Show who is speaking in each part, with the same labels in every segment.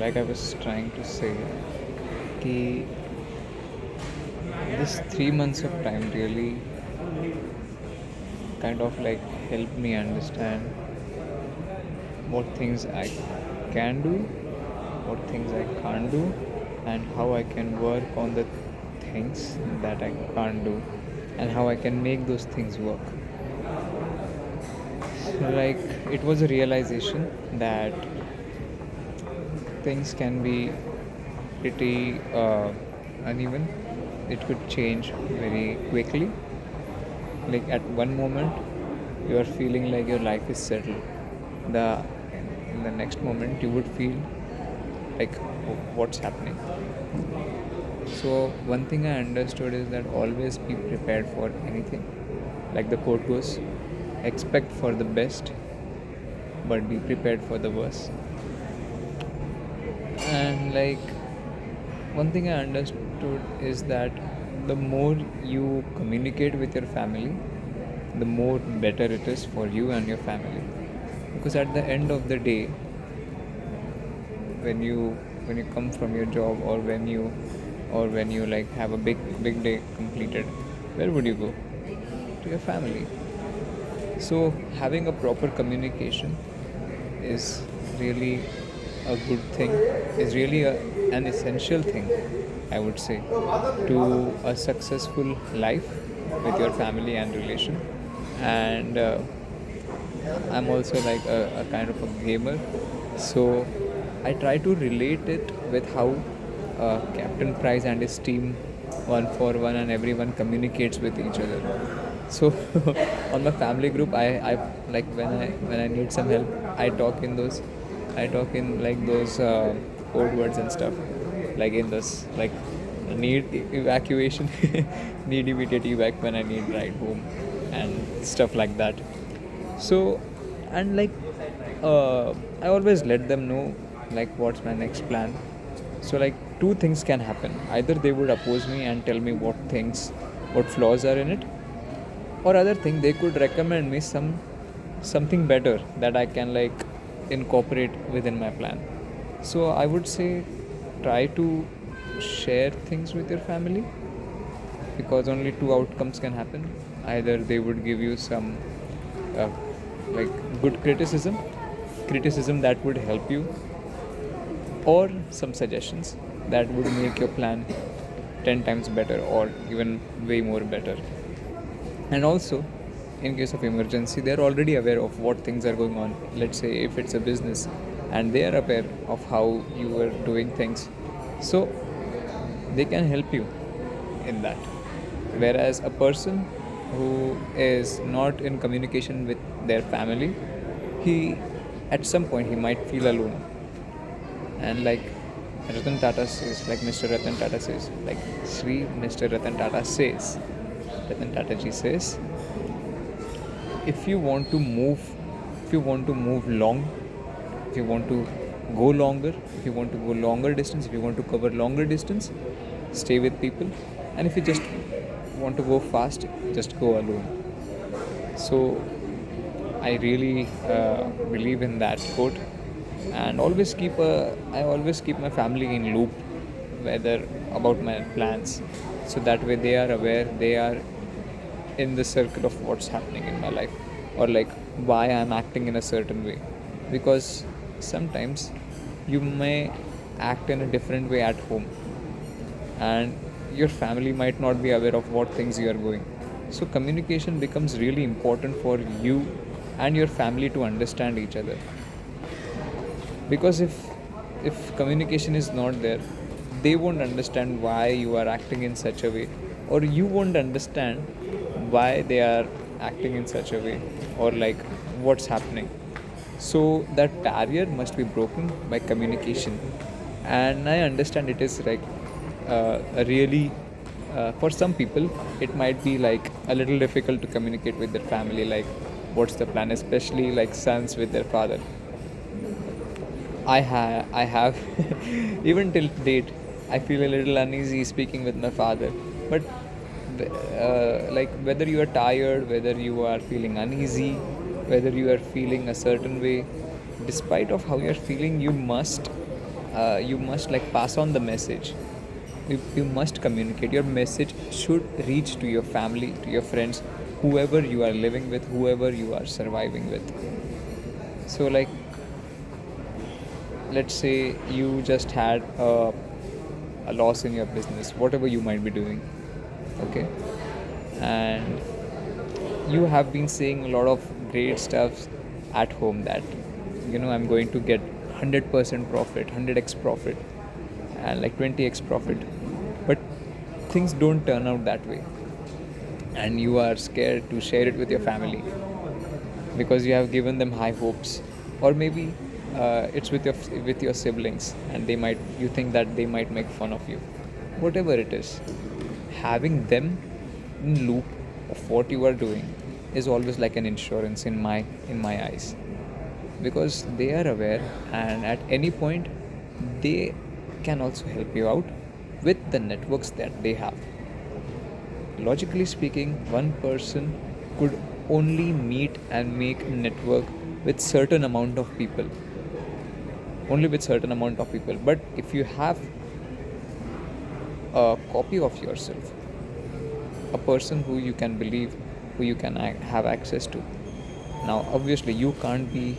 Speaker 1: like I was trying to say, कि this 3 months of time really kind of like helped me understand what things I can do, what things I can't do, and how I can work on the things that I can't do, and how I can make those things work. So, like, it was a realization that things can be pretty uneven. It could change very quickly. Like at one moment, you are feeling like your life is settled. The in the next moment, you would feel like, "Oh, what's happening?" So one thing I understood is that always be prepared for anything. Like the quote goes, expect for the best, but be prepared for the worst. And like one thing I understood is that the more you communicate with your family, the more better it is for you and your family. Because at the end of the day, when you when you come from your job, or when you like have a big day completed, where would you go? To your family. So having a proper communication is really a good thing, is really an essential thing, I would say, to a successful life with your family and relation. And I'm also like a kind of a gamer, so I try to relate it with how Captain Price and his team, one for one, and everyone communicates with each other. So on my family group, I like when I need some help, I talk in like those code words and stuff, like in this like need evacuation, need immediate evac when I need ride home, and stuff like that. So, and like I always let them know like what's my next plan. So like two things can happen: either they would oppose me and tell me what flaws are in it, or other thing, they could recommend me something better that I can like incorporate within my plan. So I would say try to share things with your family, because only two outcomes can happen: either they would give you some uh, like good criticism that would help you, or some suggestions that would make your plan 10 times better, or even way more better. And also, in case of emergency, they're already aware of what things are going on. Let's say if it's a business, and they are aware of how you are doing things, so they can help you in that. Whereas a person who is not in communication with their family, he at some point he might feel alone. And like Ratan Tata says, like Mr. Ratan Tata says, like Sri Mr. Ratan Tata says, Ratan Tata ji says, if you want to move, if you want to move long, if you want to go longer, if you want to go longer distance, if you want to cover longer distance, stay with people. And if you just want to go fast, just go alone. So I really believe in that quote, and I always keep my family in loop, whether about my plans, so that way they are aware, they are in the circle of what's happening in my life, or like why I'm acting in a certain way. Because sometimes you may act in a different way at home, and your family might not be aware of what things you are going. So communication becomes really important for you and your family to understand each other. Because if communication is not there, they won't understand why you are acting in such a way, or you won't understand why they are acting in such a way, or like what's happening. So that barrier must be broken by communication. And I understand it is like a really for some people it might be like a little difficult to communicate with their family, like what's the plan, especially like sons with their father. I have even till date I feel a little uneasy speaking with my father. But like whether you are tired, whether you are feeling uneasy, whether you are feeling a certain way, despite of how you are feeling, you must you must like pass on the message. You must communicate. Your message should reach to your family, to your friends, whoever you are living with, whoever you are surviving with. So like, let's say you just had a loss in your business, whatever you might be doing, okay, and you have been saying a lot of great stuff at home that, I'm going to get 100% profit, 100x profit, and like 20x profit, but things don't turn out that way, and you are scared to share it with your family because you have given them high hopes, or maybe it's with your siblings, and you think that they might make fun of you. Whatever it is, having them in loop of what you are doing is always like an insurance in my eyes, because they are aware, and at any point they can also help you out with the networks that they have. Logically speaking, one person could only meet and make a network with certain amount of people, only with certain amount of people. But if you have a copy of yourself, a person who you can believe, who you can have access to. Now obviously you can't be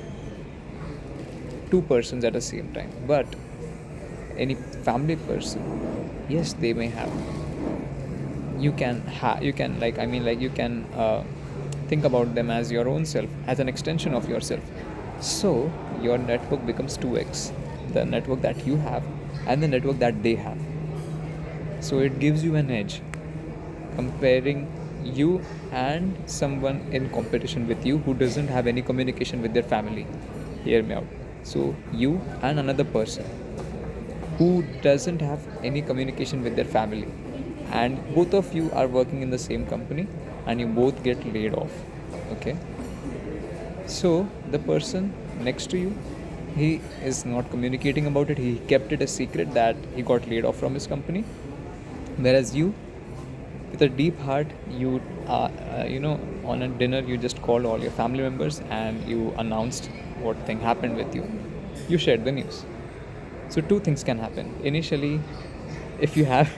Speaker 1: two persons at the same time, but any family person, yes, they may have. You can think about them as your own self, as an extension of yourself. So your network becomes 2x, the network that you have and the network that they have. So it gives you an edge comparing you and someone in competition with you who doesn't have any communication with their family. Hear me out. So you and another person who doesn't have any communication with their family, and both of you are working in the same company, and you both get laid off, okay. So the person next to you, he is not communicating about it. He kept it a secret that he got laid off from his company, whereas you, with a deep heart, you on a dinner, you just called all your family members and you announced what thing happened with you. You shared the news. So two things can happen initially. If you have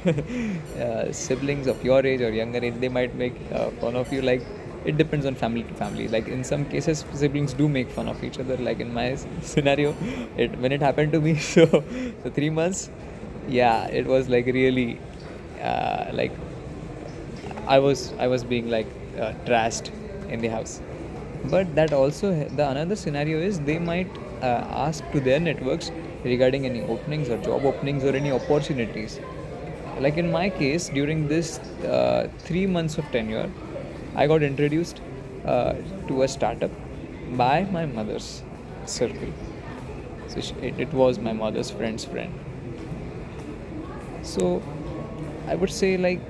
Speaker 1: siblings of your age or younger age, they might make fun of you. Like, it depends on family to family. Like in some cases, siblings do make fun of each other. Like in my scenario, when it happened to me, so the 3 months, yeah, it was like really like I was being like trashed in the house. But that also, the another scenario is they might ask to their networks regarding any openings or job openings or any opportunities. Like in my case, during this 3 months of tenure, I got introduced to a startup by my mother's circle. So it was my mother's friend's friend. So I would say, like,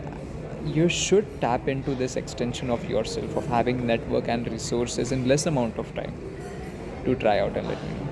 Speaker 1: you should tap into this extension of yourself, of having network and resources in less amount of time, to try out and let me know.